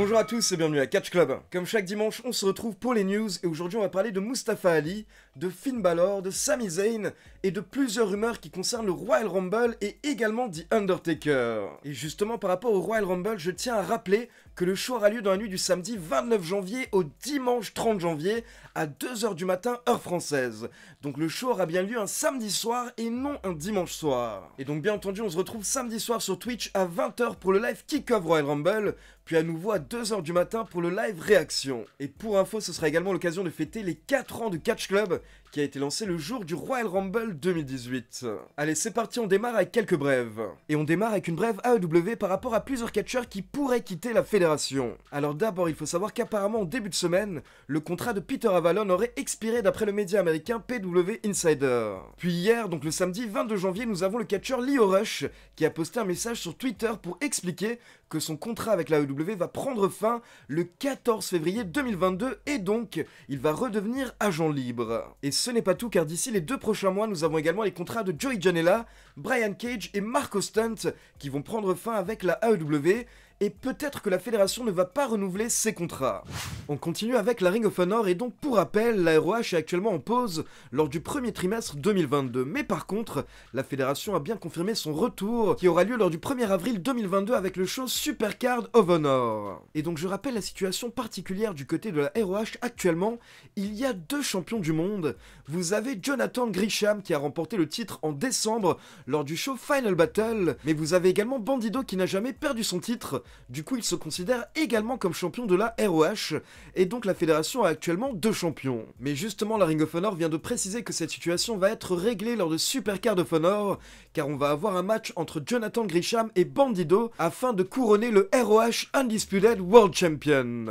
Bonjour à tous et bienvenue à Catch Club. Comme chaque dimanche, on se retrouve pour les news et aujourd'hui on va parler de Mustafa Ali, de Finn Balor, de Sami Zayn et de plusieurs rumeurs qui concernent le Royal Rumble et également The Undertaker. Et justement par rapport au Royal Rumble, je tiens à rappeler que le show aura lieu dans la nuit du samedi 29 janvier au dimanche 30 janvier à 2h du matin heure française. Donc le show aura bien lieu un samedi soir et non un dimanche soir. Et donc bien entendu on se retrouve samedi soir sur Twitch à 20h pour le live Kick-Off Royal Rumble, puis à nouveau à 2h du matin pour le live réaction. Et pour info, ce sera également l'occasion de fêter les 4 ans de Catch Club qui a été lancé le jour du Royal Rumble 2018. Allez, c'est parti, on démarre avec quelques brèves. Et on démarre avec une brève AEW par rapport à plusieurs catcheurs qui pourraient quitter la fédération. Alors d'abord, il faut savoir qu'apparemment en début de semaine, le contrat de Peter Avalon aurait expiré d'après le média américain PW Insider. Puis hier, donc le samedi 22 janvier, nous avons le catcheur Lio Rush qui a posté un message sur Twitter pour expliquer que son contrat avec la AEW va prendre fin le 14 février 2022 et donc il va redevenir agent libre. Et ce n'est pas tout car d'ici les 2 prochains mois nous avons également les contrats de Joey Janela, Brian Cage et Marco Stunt qui vont prendre fin avec la AEW. Et peut-être que la fédération ne va pas renouveler ses contrats. On continue avec la Ring of Honor et donc pour rappel, la ROH est actuellement en pause lors du premier trimestre 2022. Mais par contre, la fédération a bien confirmé son retour qui aura lieu lors du 1er avril 2022 avec le show Supercard of Honor. Et donc je rappelle la situation particulière du côté de la ROH actuellement, il y a 2 champions du monde. Vous avez Jonathan Gresham qui a remporté le titre en décembre lors du show Final Battle, mais vous avez également Bandido qui n'a jamais perdu son titre. Du coup, il se considère également comme champion de la ROH, et donc la fédération a actuellement 2 champions. Mais justement, la Ring of Honor vient de préciser que cette situation va être réglée lors de Supercard of Honor, car on va avoir un match entre Jonathan Gresham et Bandido afin de couronner le ROH Undisputed World Champion.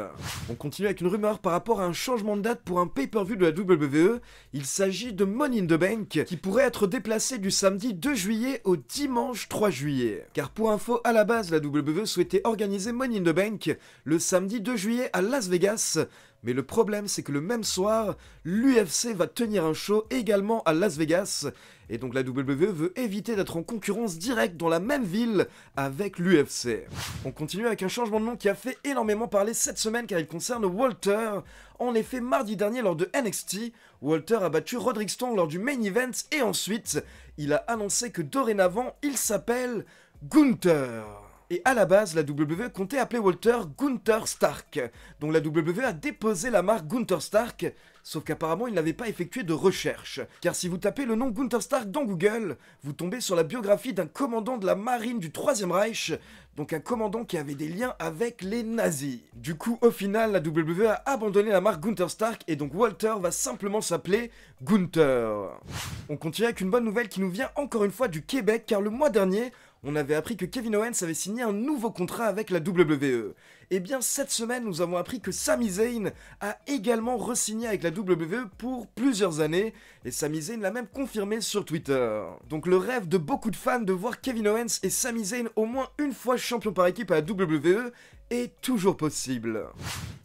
On continue avec une rumeur par rapport à un changement de date pour un pay-per-view de la WWE. Il s'agit de Money in the Bank, qui pourrait être déplacé du samedi 2 juillet au dimanche 3 juillet. Car pour info, à la base, la WWE souhaitait organiser Money in the Bank le samedi 2 juillet à Las Vegas, mais le problème c'est que le même soir, l'UFC va tenir un show également à Las Vegas, et donc la WWE veut éviter d'être en concurrence directe dans la même ville avec l'UFC. On continue avec un changement de nom qui a fait énormément parler cette semaine car il concerne Walter. En effet, mardi dernier lors de NXT, Walter a battu Roderick Strong lors du main event et ensuite, il a annoncé que dorénavant, il s'appelle Gunther. Et à la base, la WWE comptait appeler Walter Gunther Stark. Donc la WWE a déposé la marque Gunther Stark, sauf qu'apparemment il n'avait pas effectué de recherche. Car si vous tapez le nom Gunther Stark dans Google, vous tombez sur la biographie d'un commandant de la marine du 3e Reich, donc un commandant qui avait des liens avec les nazis. Du coup, au final, la WWE a abandonné la marque Gunther Stark et donc Walter va simplement s'appeler Gunther. On continue avec une bonne nouvelle qui nous vient encore une fois du Québec, car le mois dernier, on avait appris que Kevin Owens avait signé un nouveau contrat avec la WWE. Et bien cette semaine, nous avons appris que Sami Zayn a également re-signé avec la WWE pour plusieurs années, et Sami Zayn l'a même confirmé sur Twitter. Donc le rêve de beaucoup de fans de voir Kevin Owens et Sami Zayn au moins une fois champion par équipe à la WWE est toujours possible.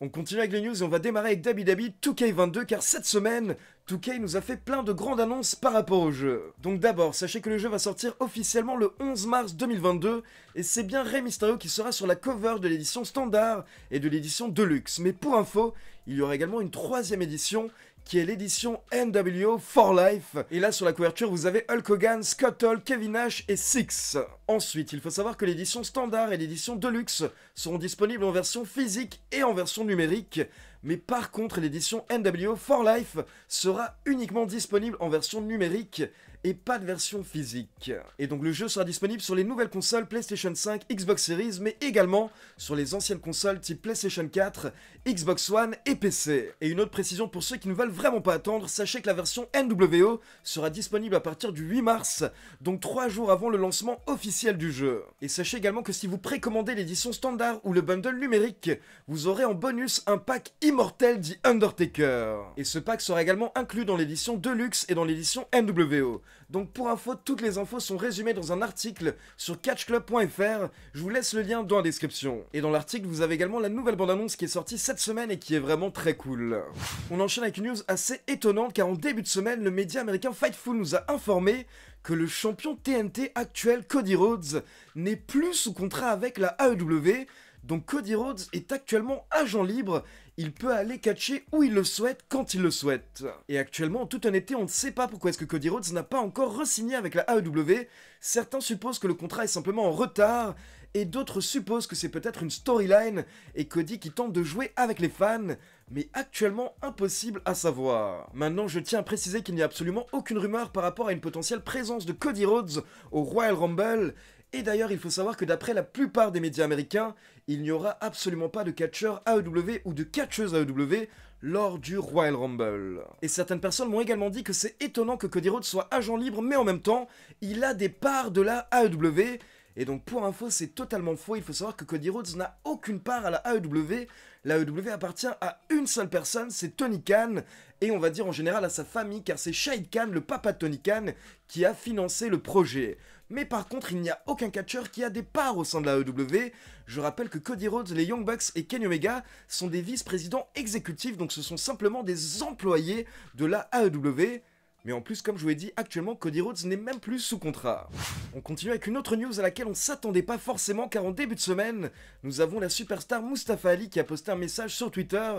On continue avec les news et on va démarrer avec WWE 2K22 car cette semaine, 2K nous a fait plein de grandes annonces par rapport au jeu. Donc d'abord, sachez que le jeu va sortir officiellement le 11 mars 2022 et c'est bien Rey Mysterio qui sera sur la cover de l'édition standard et de l'édition Deluxe. Mais pour info, il y aura également une 3e édition qui est l'édition NWO for Life. Et là, sur la couverture, vous avez Hulk Hogan, Scott Hall, Kevin Nash et Six. Ensuite, il faut savoir que l'édition standard et l'édition Deluxe seront disponibles en version physique et en version numérique. Mais par contre, l'édition NWO for Life sera uniquement disponible en version numérique et pas de version physique. Et donc le jeu sera disponible sur les nouvelles consoles PlayStation 5, Xbox Series, mais également sur les anciennes consoles type PlayStation 4, Xbox One et PC. Et une autre précision pour ceux qui ne veulent vraiment pas attendre, sachez que la version NWO sera disponible à partir du 8 mars, donc 3 jours avant le lancement officiel du jeu. Et sachez également que si vous précommandez l'édition standard ou le bundle numérique, vous aurez en bonus un pack immortel The Undertaker. Et ce pack sera également inclus dans l'édition Deluxe et dans l'édition NWO. Donc pour info, toutes les infos sont résumées dans un article sur catchclub.fr, je vous laisse le lien dans la description. Et dans l'article, vous avez également la nouvelle bande-annonce qui est sortie cette semaine et qui est vraiment très cool. On enchaîne avec une news assez étonnante car en début de semaine, le média américain Fightful nous a informé que le champion TNT actuel Cody Rhodes n'est plus sous contrat avec la AEW. Donc Cody Rhodes est actuellement agent libre, il peut aller catcher où il le souhaite, quand il le souhaite. Et actuellement, en toute honnêteté, on ne sait pas pourquoi est-ce que Cody Rhodes n'a pas encore re-signé avec la AEW. Certains supposent que le contrat est simplement en retard, et d'autres supposent que c'est peut-être une storyline, et Cody qui tente de jouer avec les fans, mais actuellement impossible à savoir. Maintenant, je tiens à préciser qu'il n'y a absolument aucune rumeur par rapport à une potentielle présence de Cody Rhodes au Royal Rumble. Et d'ailleurs, il faut savoir que d'après la plupart des médias américains, il n'y aura absolument pas de catcheur AEW ou de catcheuse AEW lors du Royal Rumble. Et certaines personnes m'ont également dit que c'est étonnant que Cody Rhodes soit agent libre, mais en même temps, il a des parts de la AEW. Et donc pour info, c'est totalement faux, il faut savoir que Cody Rhodes n'a aucune part à la AEW. La AEW appartient à une seule personne, c'est Tony Khan, et on va dire en général à sa famille, car c'est Shahid Khan, le papa de Tony Khan, qui a financé le projet. Mais par contre, il n'y a aucun catcheur qui a des parts au sein de la AEW. Je rappelle que Cody Rhodes, les Young Bucks et Kenny Omega sont des vice-présidents exécutifs, donc ce sont simplement des employés de la AEW. Mais en plus, comme je vous l'ai dit, actuellement, Cody Rhodes n'est même plus sous contrat. On continue avec une autre news à laquelle on s'attendait pas forcément, car en début de semaine, nous avons la superstar Mustafa Ali qui a posté un message sur Twitter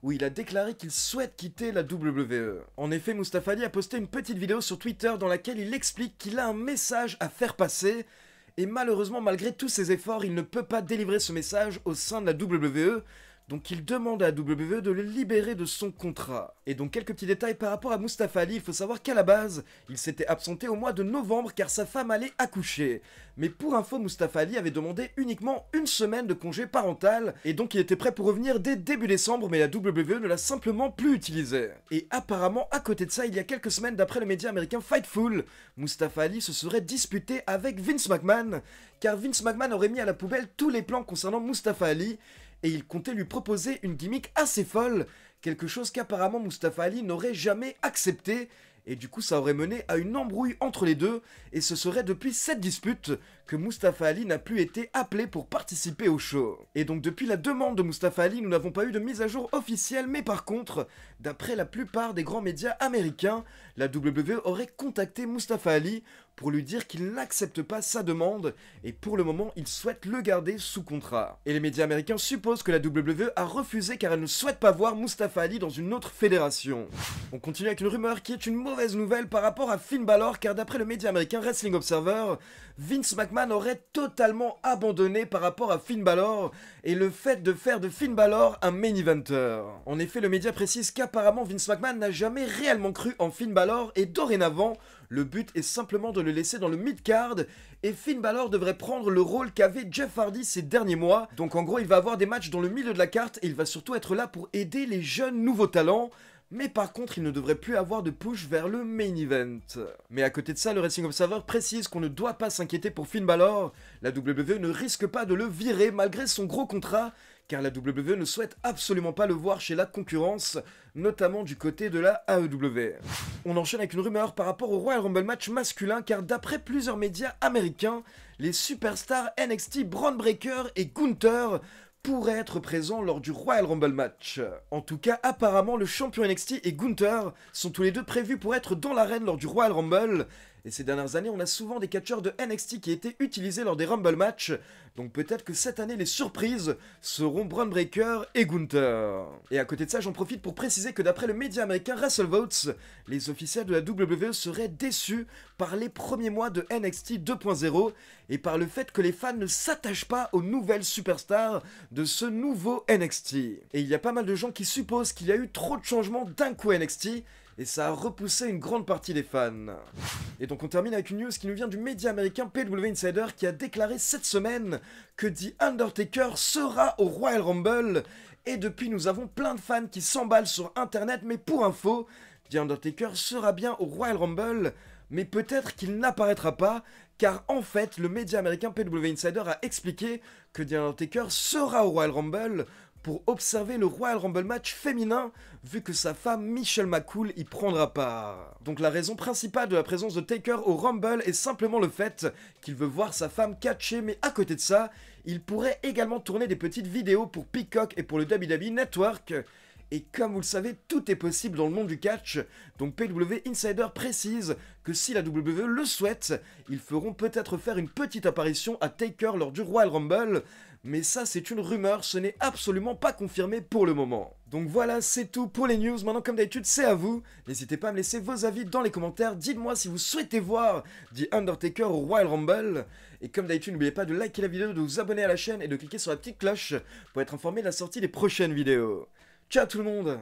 où il a déclaré qu'il souhaite quitter la WWE. En effet, Mustafa Ali a posté une petite vidéo sur Twitter dans laquelle il explique qu'il a un message à faire passer, et malheureusement, malgré tous ses efforts, il ne peut pas délivrer ce message au sein de la WWE. Donc il demande à la WWE de le libérer de son contrat. Et donc quelques petits détails par rapport à Mustafa Ali, il faut savoir qu'à la base, il s'était absenté au mois de novembre car sa femme allait accoucher. Mais pour info, Mustafa Ali avait demandé uniquement une semaine de congé parental, et donc il était prêt pour revenir dès début décembre, mais la WWE ne l'a simplement plus utilisé. Et apparemment, à côté de ça, il y a quelques semaines d'après le média américain Fightful, Mustafa Ali se serait disputé avec Vince McMahon, car Vince McMahon aurait mis à la poubelle tous les plans concernant Mustafa Ali, et il comptait lui proposer une gimmick assez folle, quelque chose qu'apparemment Mustafa Ali n'aurait jamais accepté, et du coup ça aurait mené à une embrouille entre les deux, et ce serait depuis cette dispute que Mustafa Ali n'a plus été appelé pour participer au show. Et donc depuis la demande de Mustafa Ali, nous n'avons pas eu de mise à jour officielle, mais par contre, d'après la plupart des grands médias américains, la WWE aurait contacté Mustafa Ali pour lui dire qu'il n'accepte pas sa demande, et pour le moment, il souhaite le garder sous contrat. Et les médias américains supposent que la WWE a refusé car elle ne souhaite pas voir Mustafa Ali dans une autre fédération. On continue avec une rumeur qui est une mauvaise nouvelle par rapport à Finn Balor, car d'après le média américain Wrestling Observer, Vince McMahon aurait totalement abandonné par rapport à Finn Balor et le fait de faire de Finn Balor un main eventer. En effet, le média précise qu'apparemment Vince McMahon n'a jamais réellement cru en Finn Balor et dorénavant, le but est simplement de le laisser dans le mid-card et Finn Balor devrait prendre le rôle qu'avait Jeff Hardy ces derniers mois. Donc en gros, il va avoir des matchs dans le milieu de la carte et il va surtout être là pour aider les jeunes nouveaux talents. Mais par contre, il ne devrait plus avoir de push vers le main event. Mais à côté de ça, le Wrestling Observer précise qu'on ne doit pas s'inquiéter pour Finn Balor. La WWE ne risque pas de le virer malgré son gros contrat, car la WWE ne souhaite absolument pas le voir chez la concurrence, notamment du côté de la AEW. On enchaîne avec une rumeur par rapport au Royal Rumble match masculin, car d'après plusieurs médias américains, les superstars NXT Bron Breakker et Gunther pourraient être présents lors du Royal Rumble match. En tout cas, apparemment, le champion NXT et Gunther sont tous les deux prévus pour être dans l'arène lors du Royal Rumble. Et ces dernières années, on a souvent des catcheurs de NXT qui étaient utilisés lors des Rumble match. Donc peut-être que cette année, les surprises seront Bron Breakker et Gunther. Et à côté de ça, j'en profite pour préciser que d'après le média américain WrestleVotes, les officiels de la WWE seraient déçus par les premiers mois de NXT 2.0 et par le fait que les fans ne s'attachent pas aux nouvelles superstars de ce nouveau NXT. Et il y a pas mal de gens qui supposent qu'il y a eu trop de changements d'un coup à NXT, et ça a repoussé une grande partie des fans. Et donc on termine avec une news qui nous vient du média américain PW Insider qui a déclaré cette semaine que The Undertaker sera au Royal Rumble, et depuis nous avons plein de fans qui s'emballent sur internet, mais pour info, The Undertaker sera bien au Royal Rumble, mais peut-être qu'il n'apparaîtra pas, car en fait le média américain PW Insider a expliqué que The Undertaker sera au Royal Rumble pour observer le Royal Rumble match féminin, vu que sa femme Michelle McCool y prendra part. Donc la raison principale de la présence de Taker au Rumble est simplement le fait qu'il veut voir sa femme catcher, mais à côté de ça, il pourrait également tourner des petites vidéos pour Peacock et pour le WWE Network. Et comme vous le savez, tout est possible dans le monde du catch, donc PW Insider précise que si la WWE le souhaite, ils feront peut-être faire une petite apparition à Taker lors du Royal Rumble, mais ça c'est une rumeur, ce n'est absolument pas confirmé pour le moment. Donc voilà, c'est tout pour les news, maintenant comme d'habitude c'est à vous, n'hésitez pas à me laisser vos avis dans les commentaires, dites-moi si vous souhaitez voir The Undertaker au Royal Rumble, et comme d'habitude n'oubliez pas de liker la vidéo, de vous abonner à la chaîne et de cliquer sur la petite cloche pour être informé de la sortie des prochaines vidéos. Ciao tout le monde!